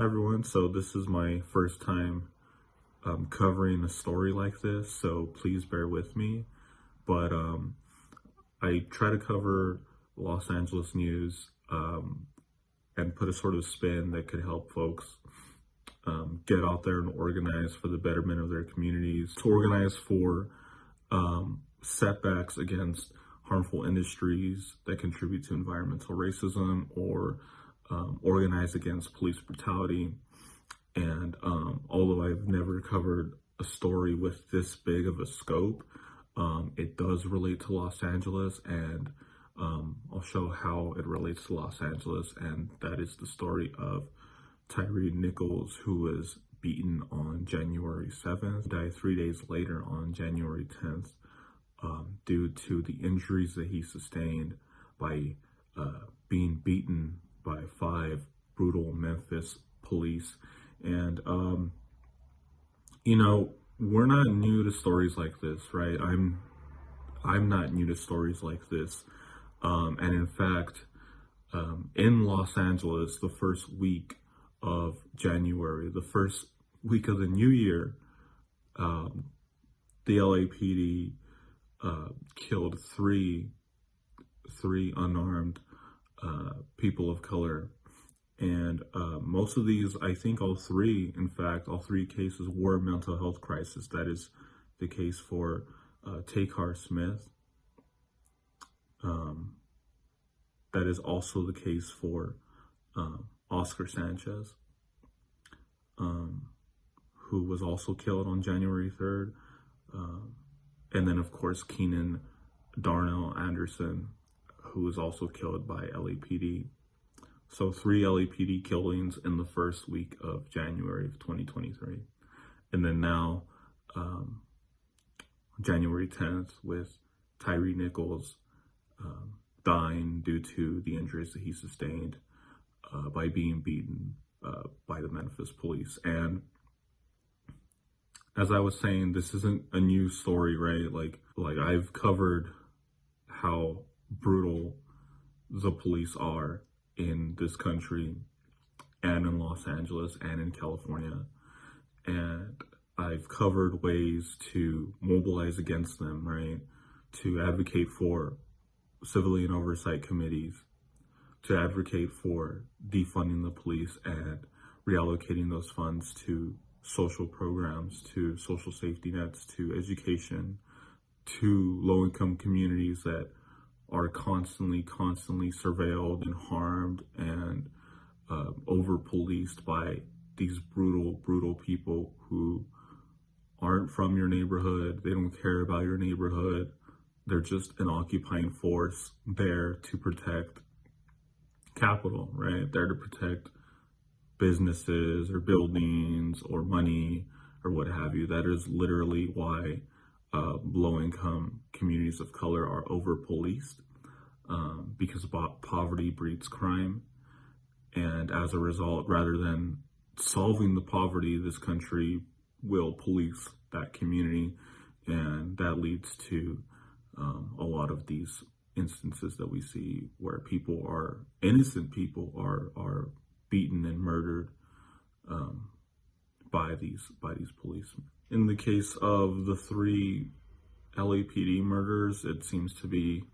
Hi everyone, so this is my first time covering a story like this, so please bear with me. But I try to cover Los Angeles news and put a sort of spin that could help folks get out there and organize for the betterment of their communities, to organize for setbacks against harmful industries that contribute to environmental racism, or organize against police brutality. And although I've never covered a story with this big of a scope, it does relate to Los Angeles, and I'll show how it relates to Los Angeles, and that is the story of Tyre Nichols, who was beaten on January 7th, died 3 days later on January 10th, due to the injuries that he sustained by being beaten by 5 brutal Memphis police. And we're not new to stories like this, right? I'm not new to stories like this. And in fact, in Los Angeles, the first week of January, the first week of the new year, the LAPD killed three unarmed people of color. And most of these, I think all three cases were mental health crisis. That is the case for Takar Smith. That is also the case for Oscar Sanchez, who was also killed on January 3rd. And then, of course, Keenan Darnell Anderson, who was also killed by LAPD. So 3 LAPD killings in the first week of January of 2023. And then now, January 10th, with Tyre Nichols dying due to the injuries that he sustained by being beaten by the Memphis police. And as I was saying, this isn't a new story, right? Like I've covered how brutal the police are in this country and in Los Angeles and in California. And I've covered ways to mobilize against them, right? To advocate for civilian oversight committees, to advocate for defunding the police and reallocating those funds to social programs, to social safety nets, to education, to low-income communities that are constantly surveilled and harmed and over-policed by these brutal people who aren't from your neighborhood. They don't care about your neighborhood. They're just an occupying force there to protect capital, right? There to protect businesses or buildings or money or what have you. That is literally why low-income communities of color are over-policed, because poverty breeds crime. And as a result, rather than solving the poverty, this country will police that community. And that leads to a lot of these instances that we see where innocent people are beaten and murdered by these policemen. In the case of the 3 LAPD murders, it seems to be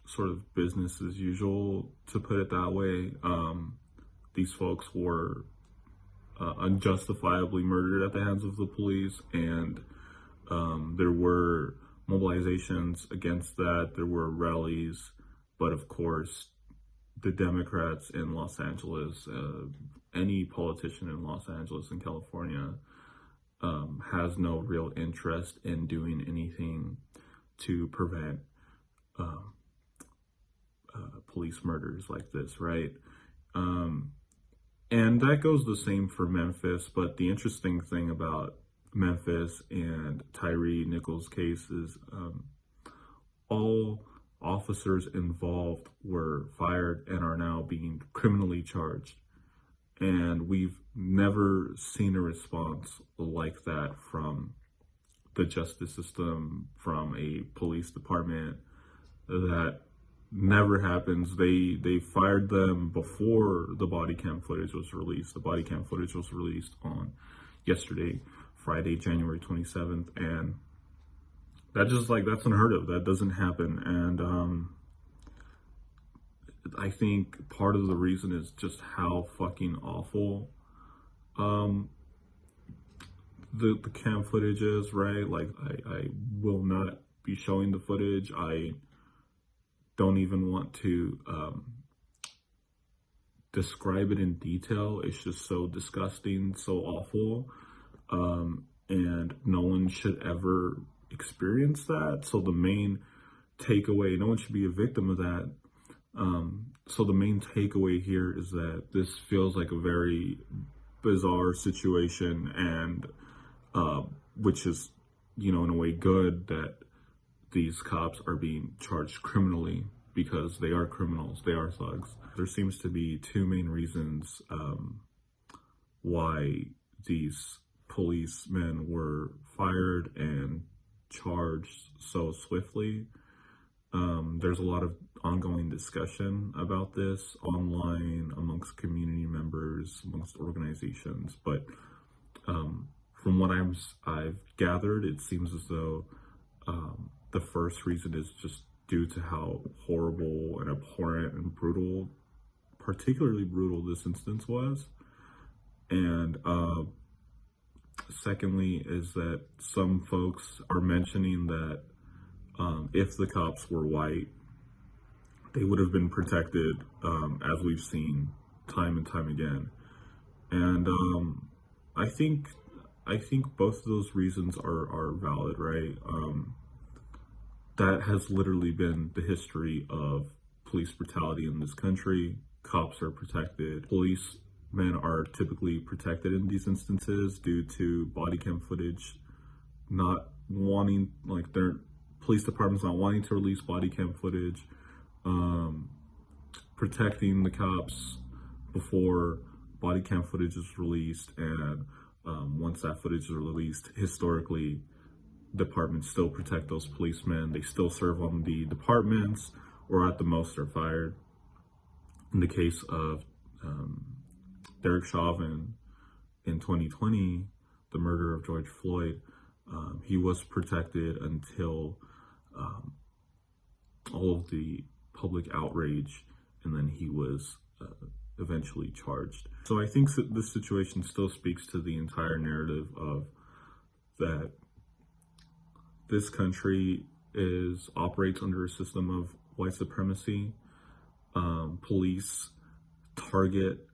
sort of business as usual, to put it that way. These folks were unjustifiably murdered at the hands of the police, and there were mobilizations against that. There were rallies, but of course, the Democrats in Los Angeles, any politician in Los Angeles and California, has no real interest in doing anything to prevent police murders like this, right? And that goes the same for Memphis. But the interesting thing about Memphis and Tyre Nichols' case is all officers involved were fired and are now being criminally charged. And we've never seen a response like that from the justice system, from a police department that never happens. They fired them before the body cam footage was released. The body cam footage was released on yesterday, Friday, January 27th, and that's unheard of. That doesn't happen. And I think part of the reason is just how fucking awful um the cam footage is, right? Like I will not be showing the footage. I don't even want to describe it in detail. It's just so disgusting, so awful. And no one should ever experience that. So the main takeaway, no one should be a victim of that. So the main takeaway here is that this feels like a very bizarre situation, and which is, in a way good that these cops are being charged criminally, because they are criminals, they are thugs. There seems to be two main reasons why these policemen were fired and charged so swiftly. There's a lot of ongoing discussion about this online, amongst community members, amongst organizations, but from what I've gathered, it seems as though the first reason is just due to how horrible and abhorrent and brutal, particularly brutal, this instance was. And secondly is that some folks are mentioning that if the cops were white, they would have been protected, as we've seen time and time again. And I think both of those reasons are valid, right? That has literally been the history of police brutality in this country. Cops are protected. Policemen are typically protected in these instances due to body cam footage not wanting, like, their police departments not wanting to release body cam footage, protecting the cops before body cam footage is released. And once that footage is released, historically, departments still protect those policemen. They still serve on the departments, or at the most are fired. In the case of Derek Chauvin in 2020, the murder of George Floyd, he was protected until all of the public outrage, and then he was eventually charged. So I think that this situation still speaks to the entire narrative of that this country operates under a system of white supremacy. Police target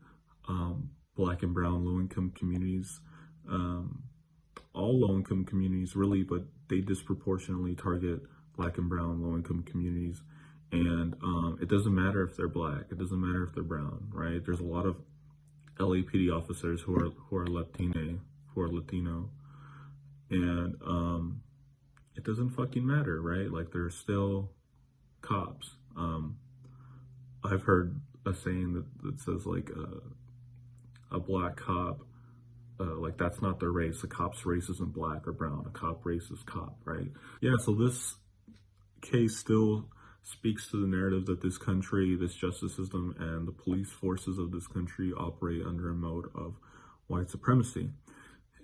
Black and brown low-income communities, all low-income communities really, but they disproportionately target Black and brown low-income communities. And it doesn't matter if they're Black, it doesn't matter if they're brown, right? There's a lot of LAPD officers who are Latino, and it doesn't fucking matter, right? Like, they're still cops. I've heard a saying that says, like, a Black cop, like, that's not their race. A cop's race isn't Black or brown. A cop race is cop, right? Yeah, so this case still speaks to the narrative that this country, this justice system, and the police forces of this country operate under a mode of white supremacy.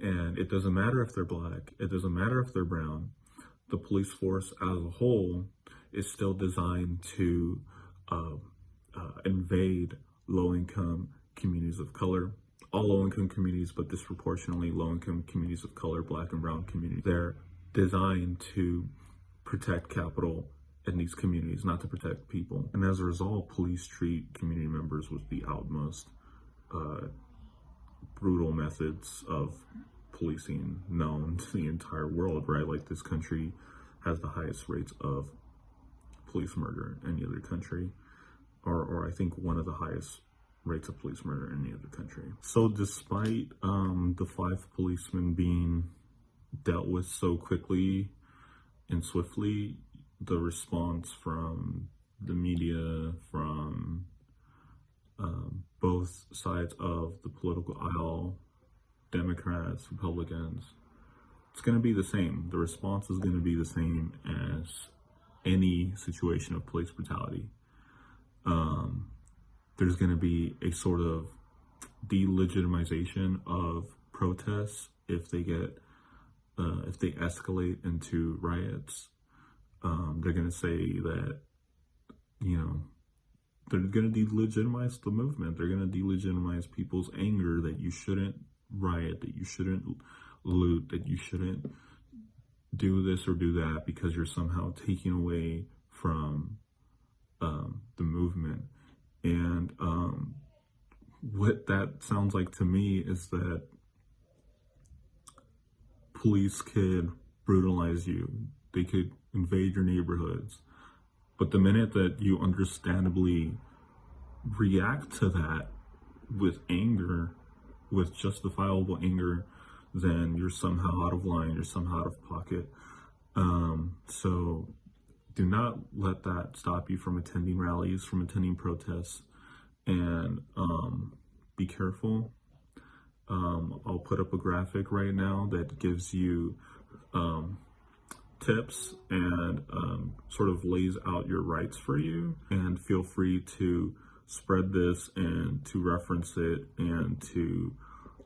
And it doesn't matter if they're Black, it doesn't matter if they're brown. The police force as a whole is still designed to invade low-income communities of color, all low-income communities, but disproportionately low-income communities of color, Black and brown communities. They're designed to protect capital in these communities, not to protect people. And as a result, police treat community members with the utmost brutal methods of policing known to the entire world, right? Like, this country has the highest rates of police murder in any other country, or I think one of the highest rates of police murder in any other country. So despite the 5 policemen being dealt with so quickly and swiftly, the response from the media, from both sides of the political aisle, Democrats, Republicans, it's going to be the same. The response is going to be the same as any situation of police brutality. There's going to be a sort of delegitimization of protests if they escalate into riots. They're going to say that, you know, they're going to delegitimize the movement. They're going to delegitimize people's anger that you shouldn't riot, that you shouldn't loot, that you shouldn't do this or do that because you're somehow taking away from the movement. And what that sounds like to me is that police could brutalize you. They could invade your neighborhoods. But the minute that you understandably react to that with anger, with justifiable anger, then you're somehow out of line, you're somehow out of pocket. So do not let that stop you from attending rallies, from attending protests, and be careful. I'll put up a graphic right now that gives you tips and sort of lays out your rights for you, and feel free to spread this and to reference it and to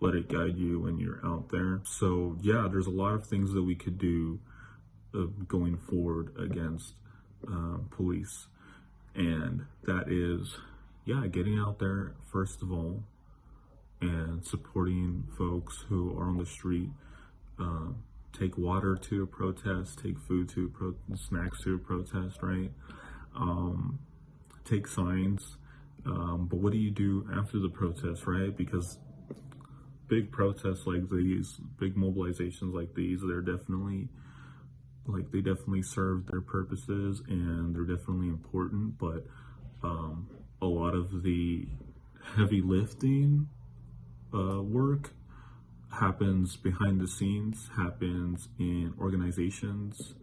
let it guide you when you're out there. So yeah, there's a lot of things that we could do going forward against police, and that is, yeah, getting out there first of all and supporting folks who are on the street. Take water to a protest, take food to snacks to a protest, right? Take signs. But what do you do after the protest, right? Because big protests like these, big mobilizations like these, they definitely serve their purposes and they're definitely important, but a lot of the heavy lifting work happens behind the scenes, happens in organizations,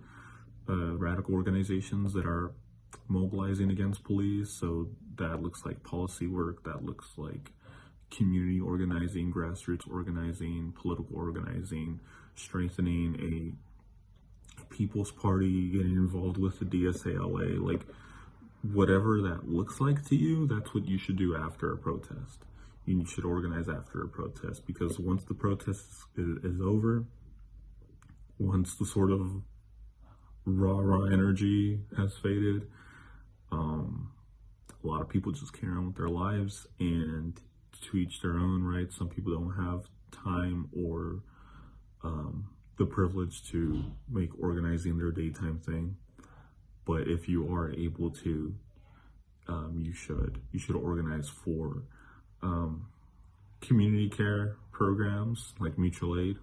radical organizations that are mobilizing against police. So that looks like policy work, that looks like community organizing, grassroots organizing, political organizing, strengthening a people's party, getting involved with the DSALA, like whatever that looks like to you, that's what you should do after a protest. You should organize after a protest, because once the protest is over, once the sort of raw energy has faded, a lot of people just carry on with their lives, and to each their own, right? Some people don't have time or the privilege to make organizing their daytime thing. But if you are able to, you should organize for community care programs like mutual aid,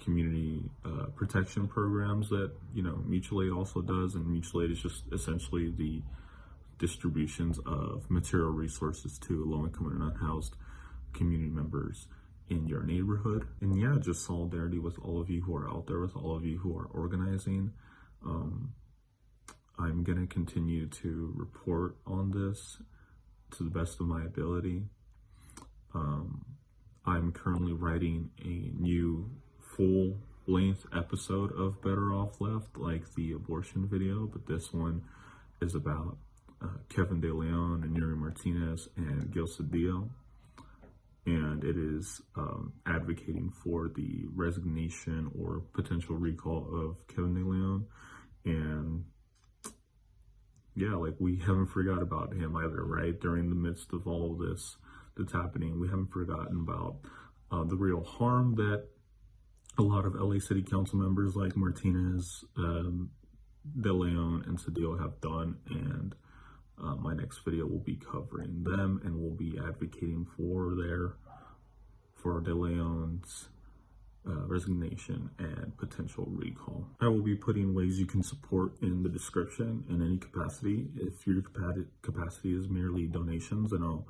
community protection programs that, you know, mutual aid also does. And mutual aid is just essentially the distributions of material resources to low-income and unhoused community members in your neighborhood. And yeah, just solidarity with all of you who are out there, with all of you who are organizing. I'm gonna continue to report on this to the best of my ability. I'm currently writing a new full-length episode of Better Off Left, like the abortion video, but this one is about Kevin De Leon and Yuri Martinez and Gil Cedillo, and it is advocating for the resignation or potential recall of Kevin De Leon. And yeah, like, we haven't forgot about him either, right? During the midst of all of this that's happening, we haven't forgotten about the real harm that a lot of LA City Council members like Martinez, De Leon, and Cedillo have done. And my next video will be covering them, and we'll be advocating for De Leon's resignation and potential recall. I will be putting ways you can support in the description in any capacity. If your capacity is merely donations, then I'll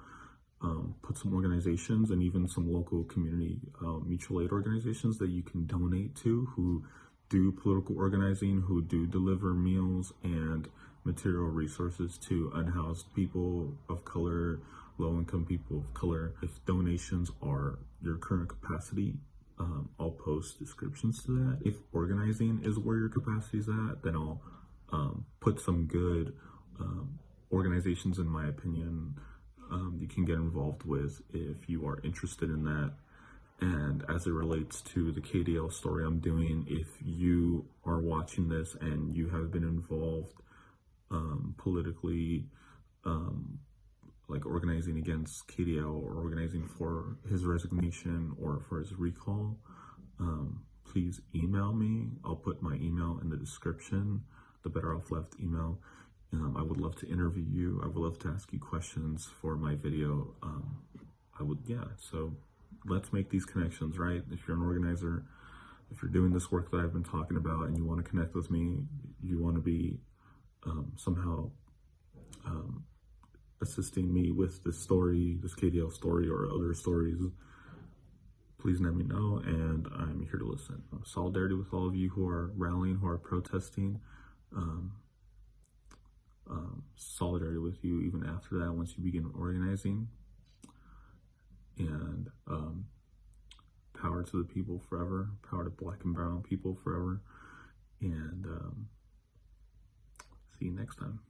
put some organizations and even some local community mutual aid organizations that you can donate to, who do political organizing, who do deliver meals and material resources to unhoused people of color, low-income people of color. If donations are your current capacity, I'll post descriptions to that. If organizing is where your capacity is at, then I'll put some good organizations, in my opinion, you can get involved with if you are interested in that. And as it relates to the KDL story I'm doing, if you are watching this and you have been involved politically, like organizing against KDL or organizing for his resignation or for his recall, please email me. I'll put my email in the description, the Better Off Left email. I would love to interview you. I would love to ask you questions for my video. So let's make these connections, right? If you're an organizer, if you're doing this work that I've been talking about and you want to connect with me, you want to be somehow assisting me with this story, this KDL story or other stories, please let me know, and I'm here to listen. Solidarity with all of you who are rallying, who are protesting. Solidarity with you even after that, once you begin organizing. And power to the people forever, power to Black and brown people forever. And see you next time.